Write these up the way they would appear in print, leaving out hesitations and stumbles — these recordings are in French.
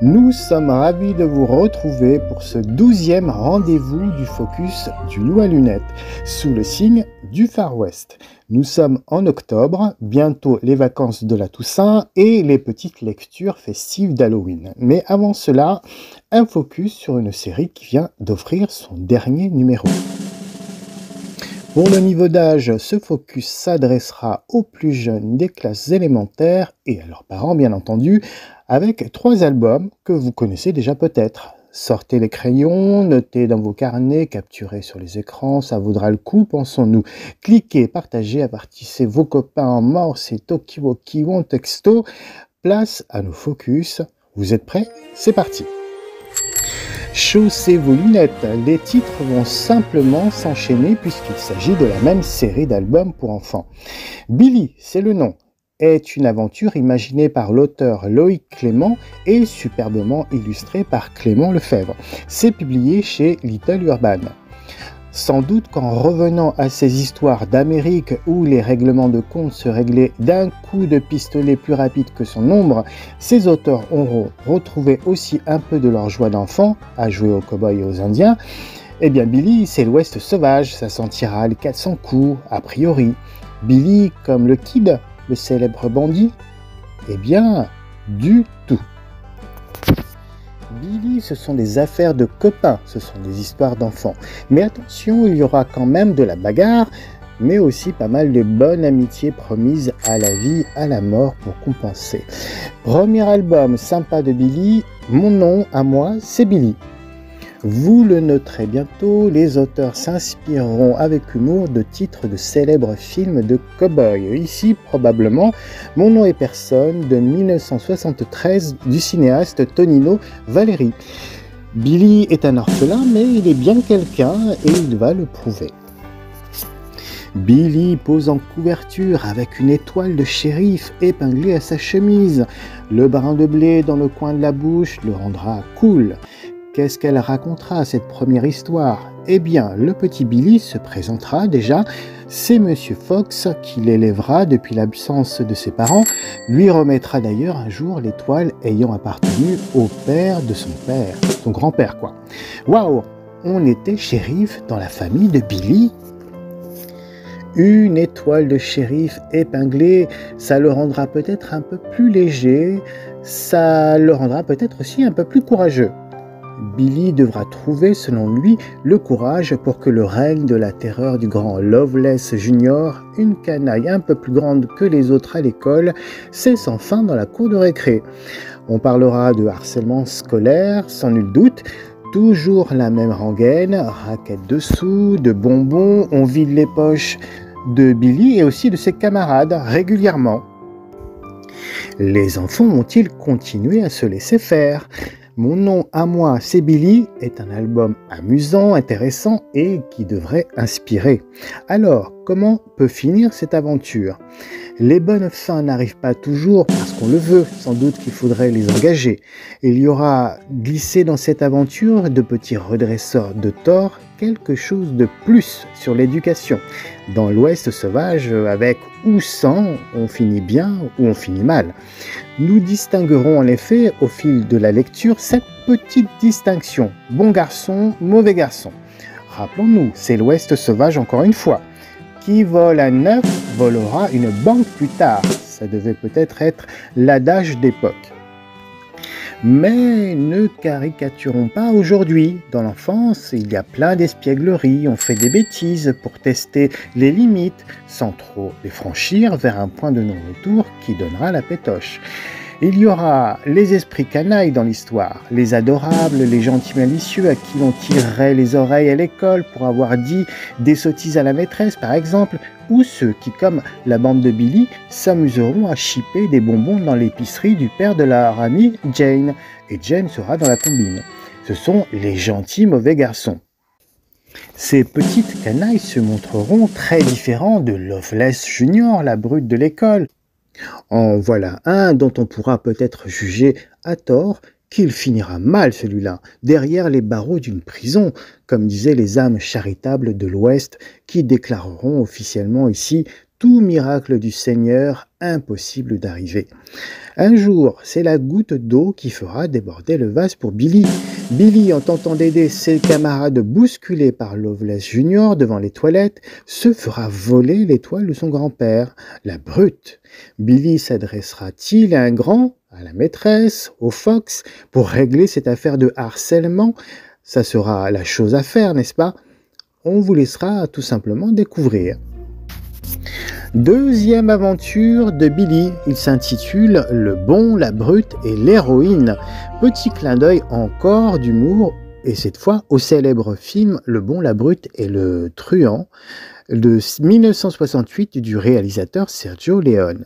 Nous sommes ravis de vous retrouver pour ce 12e rendez-vous du Focus du Loup à lunettes, sous le signe du Far West. Nous sommes en octobre, bientôt les vacances de la Toussaint et les petites lectures festives d'Halloween. Mais avant cela, un focus sur une série qui vient d'offrir son dernier numéro. Pour le niveau d'âge, ce focus s'adressera aux plus jeunes des classes élémentaires et à leurs parents bien entendu, avec 3 albums que vous connaissez déjà peut-être. Sortez les crayons, notez dans vos carnets, capturez sur les écrans, ça vaudra le coup, pensons-nous. Cliquez, partagez, avertissez vos copains en morse et Tokiwoki ou en texto. Place à nos focus. Vous êtes prêts? C'est parti! Chaussez vos lunettes, les titres vont simplement s'enchaîner puisqu'il s'agit de la même série d'albums pour enfants. Billy, c'est le nom, est une aventure imaginée par l'auteur Loïc Clément et superbement illustrée par Clément Lefebvre. C'est publié chez Little Urban. Sans doute qu'en revenant à ces histoires d'Amérique où les règlements de compte se réglaient d'un coup de pistolet plus rapide que son ombre, ces auteurs auront retrouvé aussi un peu de leur joie d'enfant à jouer aux cow-boys et aux indiens. Eh bien Billy, c'est l'Ouest sauvage, ça sentira les 400 coups, a priori. Billy comme le Kid, le célèbre bandit? Eh bien, du tout. Billy, ce sont des affaires de copains, ce sont des histoires d'enfants. Mais attention, il y aura quand même de la bagarre, mais aussi pas mal de bonnes amitiés promises à la vie, à la mort pour compenser. Premier album sympa de Billy, mon nom à moi, c'est Billy. Vous le noterez bientôt, les auteurs s'inspireront avec humour de titres de célèbres films de cow-boys. Ici, probablement, Mon nom est personne de 1973 du cinéaste Tonino Valeri. Billy est un orphelin, mais il est bien quelqu'un et il va le prouver. Billy pose en couverture avec une étoile de shérif épinglée à sa chemise. Le brin de blé dans le coin de la bouche le rendra cool. Qu'est-ce qu'elle racontera, cette première histoire? Eh bien, le petit Billy se présentera déjà. C'est Monsieur Fox qui l'élèvera depuis l'absence de ses parents, lui remettra d'ailleurs un jour l'étoile ayant appartenu au père de son père, son grand-père quoi. Waouh, on était shérif dans la famille de Billy. Une étoile de shérif épinglée, ça le rendra peut-être un peu plus léger, ça le rendra peut-être aussi un peu plus courageux. Billy devra trouver, selon lui, le courage pour que le règne de la terreur du grand Loveless Junior, une canaille un peu plus grande que les autres à l'école, cesse enfin dans la cour de récré. On parlera de harcèlement scolaire, sans nul doute, toujours la même rengaine, raquettes de sous, de bonbons, on vide les poches de Billy et aussi de ses camarades régulièrement. Les enfants vont-ils continuer à se laisser faire ? Mon nom à moi, c'est Billy est un album amusant, intéressant et qui devrait inspirer. Alors, comment peut finir cette aventure? Les bonnes fins n'arrivent pas toujours parce qu'on le veut, sans doute qu'il faudrait les engager. Il y aura glissé dans cette aventure de petits redresseurs de tort quelque chose de plus sur l'éducation. Dans l'Ouest sauvage, avec ou sans, on finit bien ou on finit mal. Nous distinguerons en effet au fil de la lecture cette petite distinction, bon garçon, mauvais garçon. Rappelons-nous, c'est l'Ouest sauvage encore une fois. Qui vole un œuf volera une banque plus tard. Ça devait peut-être être l'adage d'époque. Mais ne caricaturons pas aujourd'hui. Dans l'enfance, il y a plein d'espiègleries, on fait des bêtises pour tester les limites, sans trop les franchir vers un point de non-retour qui donnera la pétoche. Il y aura les esprits canailles dans l'histoire, les adorables, les gentils malicieux à qui l'on tirerait les oreilles à l'école pour avoir dit des sottises à la maîtresse par exemple, ou ceux qui, comme la bande de Billy, s'amuseront à chipper des bonbons dans l'épicerie du père de leur amie Jane, et Jane sera dans la combine. Ce sont les gentils mauvais garçons. Ces petites canailles se montreront très différents de Loveless Junior, la brute de l'école. En voilà un dont on pourra peut-être juger à tort qu'il finira mal celui-là, derrière les barreaux d'une prison, comme disaient les âmes charitables de l'Ouest qui déclareront officiellement ici tout miracle du Seigneur, impossible d'arriver. Un jour, c'est la goutte d'eau qui fera déborder le vase pour Billy. Billy, en tentant d'aider ses camarades bousculés par Loveless Junior devant les toilettes, se fera voler l'étoile de son grand-père, la brute. Billy s'adressera-t-il à un grand, à la maîtresse, au Fox, pour régler cette affaire de harcèlement? Ça sera la chose à faire, n'est-ce pas? On vous laissera tout simplement découvrir. Deuxième aventure de Billy, il s'intitule « Le bon, la brute et l'héroïne ». Petit clin d'œil encore d'humour, et cette fois au célèbre film « Le bon, la brute et le truand » de 1968 du réalisateur Sergio Leone.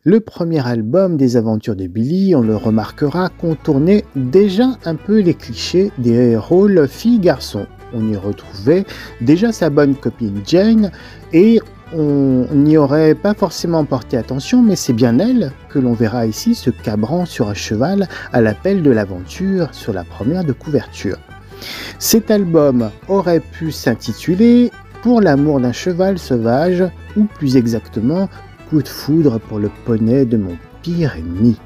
Le premier album des aventures de Billy, on le remarquera, contournait déjà un peu les clichés des rôles filles-garçons. On y retrouvait déjà sa bonne copine Jane et on n'y aurait pas forcément porté attention, mais c'est bien elle que l'on verra ici se cabrant sur un cheval à l'appel de l'aventure sur la première de couverture. Cet album aurait pu s'intituler « Pour l'amour d'un cheval sauvage » ou plus exactement « Coup de foudre pour le poney de mon pire ennemi ».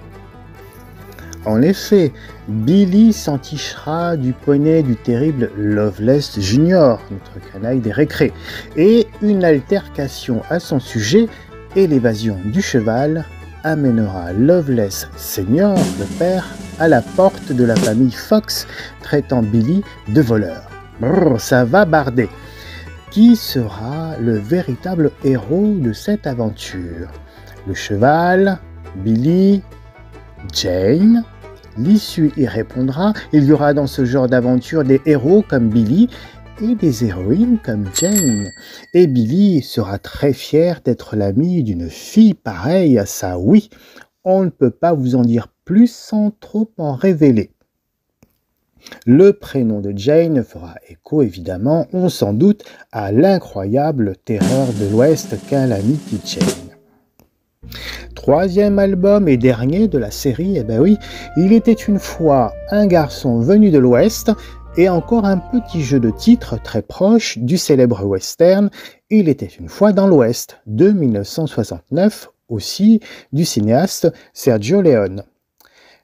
En effet, Billy s'entichera du poney du terrible Loveless Junior, notre canaille des récrés, et une altercation à son sujet et l'évasion du cheval amènera Loveless Senior, le père, à la porte de la famille Fox, traitant Billy de voleur. Brrr, ça va barder. Qui sera le véritable héros de cette aventure? Le cheval, Billy, Jane? L'issue y répondra. Il y aura dans ce genre d'aventure des héros comme Billy et des héroïnes comme Jane. Et Billy sera très fier d'être l'ami d'une fille pareille à ça. Oui, on ne peut pas vous en dire plus sans trop en révéler. Le prénom de Jane fera écho évidemment, on s'en doute, à l'incroyable terreur de l'Ouest Calamity Jane. Troisième album et dernier de la série, eh ben oui, il était une fois un garçon venu de l'Ouest et encore un petit jeu de titres très proche du célèbre western Il était une fois dans l'Ouest de 1969, aussi du cinéaste Sergio Leone.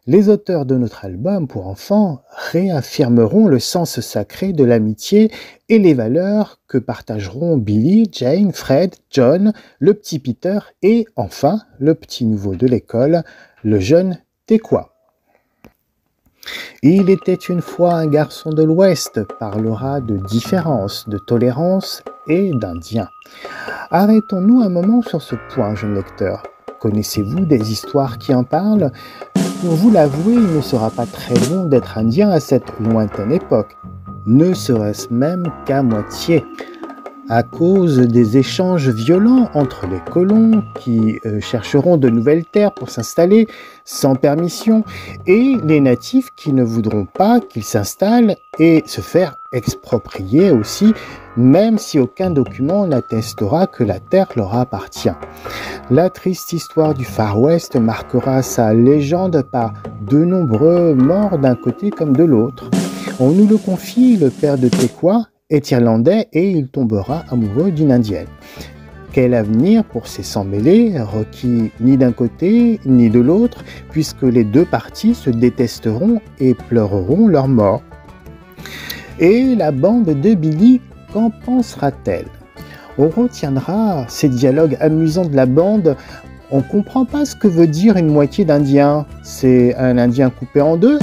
Les auteurs de notre album pour enfants réaffirmeront le sens sacré de l'amitié et les valeurs que partageront Billy, Jane, Fred, John, le petit Peter et enfin le petit nouveau de l'école, le jeune Tequoia. Il était une fois un garçon de l'Ouest parlera de différence, de tolérance et d'Indien. Arrêtons-nous un moment sur ce point, jeune lecteur. Connaissez-vous des histoires qui en parlent? Pour vous l'avouer, il ne sera pas très bon d'être indien à cette lointaine époque, ne serait-ce même qu'à moitié, à cause des échanges violents entre les colons qui chercheront de nouvelles terres pour s'installer sans permission et les natifs qui ne voudront pas qu'ils s'installent et se faire exproprier aussi, même si aucun document n'attestera que la terre leur appartient. La triste histoire du Far West marquera sa légende par de nombreux morts d'un côté comme de l'autre. On nous le confie, le père de Tequoia est irlandais et il tombera amoureux d'une indienne. Quel avenir pour ces sans-mêlés, requis ni d'un côté ni de l'autre, puisque les deux parties se détesteront et pleureront leur mort. Et la bande de Billy, qu'en pensera-t-elle? On retiendra ces dialogues amusants de la bande. On ne comprend pas ce que veut dire une moitié d'Indien. C'est un Indien coupé en deux?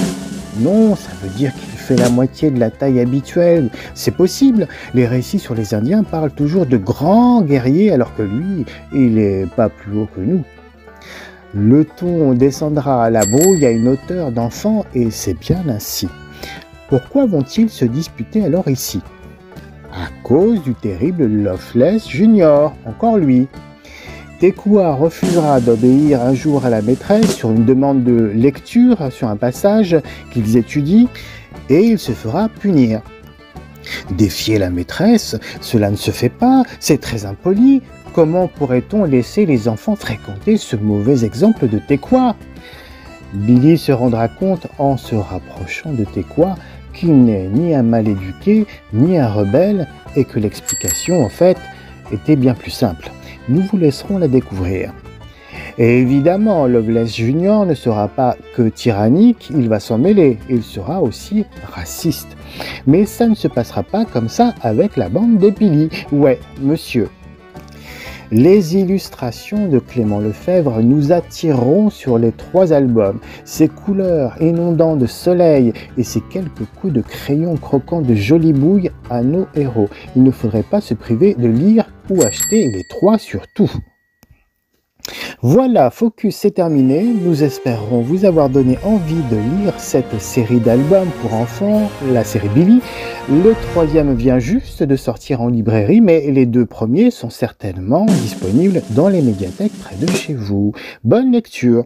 Non, ça veut dire qu'il fait la moitié de la taille habituelle. C'est possible. Les récits sur les Indiens parlent toujours de grands guerriers alors que lui, il n'est pas plus haut que nous. Le ton descendra à la brouille à une hauteur d'enfant et c'est bien ainsi. Pourquoi vont-ils se disputer alors ici? À cause du terrible Loveless Junior, encore lui. Tequoia refusera d'obéir un jour à la maîtresse sur une demande de lecture sur un passage qu'ils étudient et il se fera punir. Défier la maîtresse, cela ne se fait pas, c'est très impoli. Comment pourrait-on laisser les enfants fréquenter ce mauvais exemple de Tequoia? Billy se rendra compte en se rapprochant de Tequoia qu'il n'est ni un mal éduqué, ni un rebelle, et que l'explication, en fait, était bien plus simple. Nous vous laisserons la découvrir. Et évidemment, Loveless Junior ne sera pas que tyrannique, il va s'en mêler, il sera aussi raciste. Mais ça ne se passera pas comme ça avec la bande de Billy. Ouais, monsieur. Les illustrations de Clément Lefebvre nous attireront sur les 3 albums. Ses couleurs inondant de soleil et ses quelques coups de crayon croquant de jolies bouilles à nos héros. Il ne faudrait pas se priver de lire ou acheter les 3 surtout. Voilà, Focus c'est terminé. Nous espérons vous avoir donné envie de lire cette série d'albums pour enfants, la série Billy. Le 3e vient juste de sortir en librairie, mais les 2 premiers sont certainement disponibles dans les médiathèques près de chez vous. Bonne lecture!